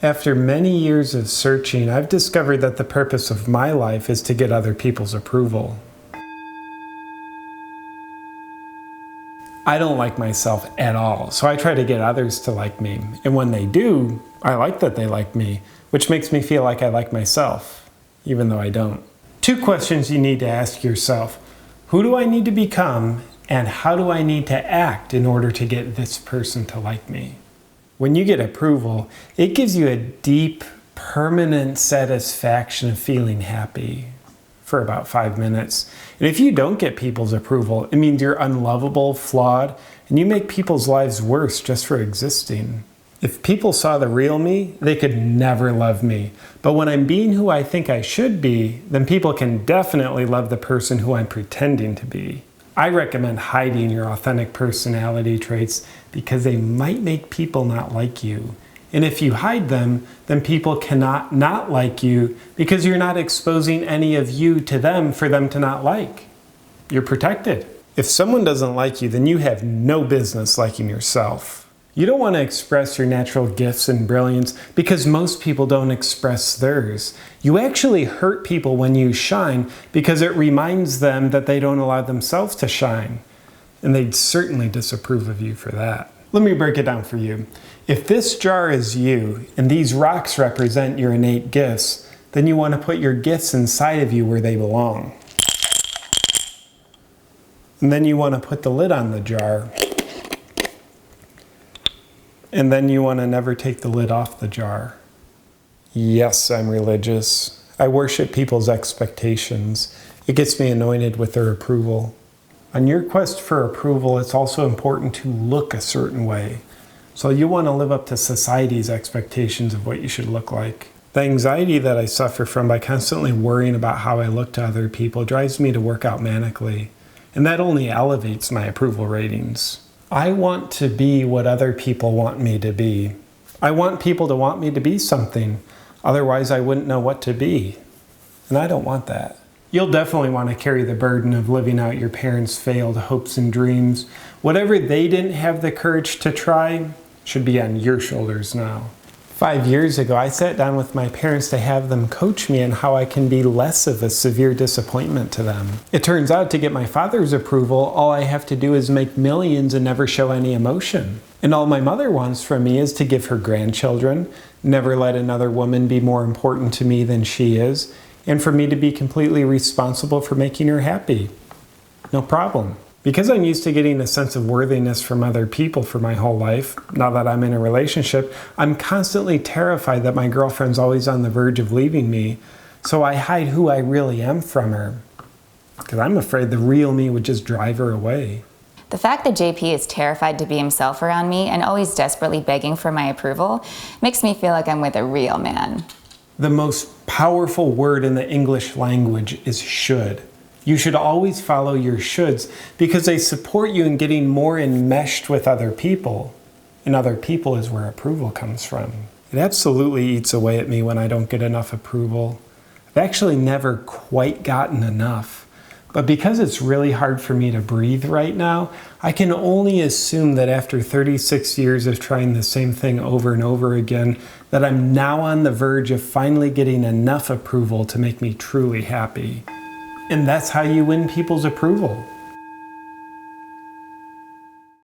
After many years of searching, I've discovered that the purpose of my life is to get other people's approval. I don't like myself at all, so I try to get others to like me. And when they do, I like that they like me, which makes me feel like I like myself, even though I don't. 2 questions you need to ask yourself. Who do I need to become, and how do I need to act in order to get this person to like me? When you get approval, it gives you a deep, permanent satisfaction of feeling happy for about 5 minutes. And if you don't get people's approval, it means you're unlovable, flawed, and you make people's lives worse just for existing. If people saw the real me, they could never love me. But when I'm being who I think I should be, then people can definitely love the person who I'm pretending to be. I recommend hiding your authentic personality traits because they might make people not like you. And if you hide them, then people cannot not like you because you're not exposing any of you to them for them to not like. You're protected. If someone doesn't like you, then you have no business liking yourself. You don't want to express your natural gifts and brilliance because most people don't express theirs. You actually hurt people when you shine because it reminds them that they don't allow themselves to shine. And they'd certainly disapprove of you for that. Let me break it down for you. If this jar is you, and these rocks represent your innate gifts, then you want to put your gifts inside of you where they belong. And then you want to put the lid on the jar. And then you want to never take the lid off the jar. Yes, I'm religious. I worship people's expectations. It gets me anointed with their approval. On your quest for approval, it's also important to look a certain way. So you want to live up to society's expectations of what you should look like. The anxiety that I suffer from by constantly worrying about how I look to other people drives me to work out manically. And that only elevates my approval ratings. I want to be what other people want me to be. I want people to want me to be something. Otherwise, I wouldn't know what to be. And I don't want that. You'll definitely want to carry the burden of living out your parents' failed hopes and dreams. Whatever they didn't have the courage to try should be on your shoulders now. 5 years ago, I sat down with my parents to have them coach me on how I can be less of a severe disappointment to them. It turns out to get my father's approval, all I have to do is make millions and never show any emotion. And all my mother wants from me is to give her grandchildren, never let another woman be more important to me than she is, and for me to be completely responsible for making her happy. No problem. Because I'm used to getting a sense of worthiness from other people for my whole life, now that I'm in a relationship, I'm constantly terrified that my girlfriend's always on the verge of leaving me, so I hide who I really am from her. Because I'm afraid the real me would just drive her away. The fact that JP is terrified to be himself around me and always desperately begging for my approval makes me feel like I'm with a real man. The most powerful word in the English language is should. You should always follow your shoulds because they support you in getting more enmeshed with other people. And other people is where approval comes from. It absolutely eats away at me when I don't get enough approval. I've actually never quite gotten enough. But because it's really hard for me to breathe right now, I can only assume that after 36 years of trying the same thing over and over again, that I'm now on the verge of finally getting enough approval to make me truly happy. And that's how you win people's approval.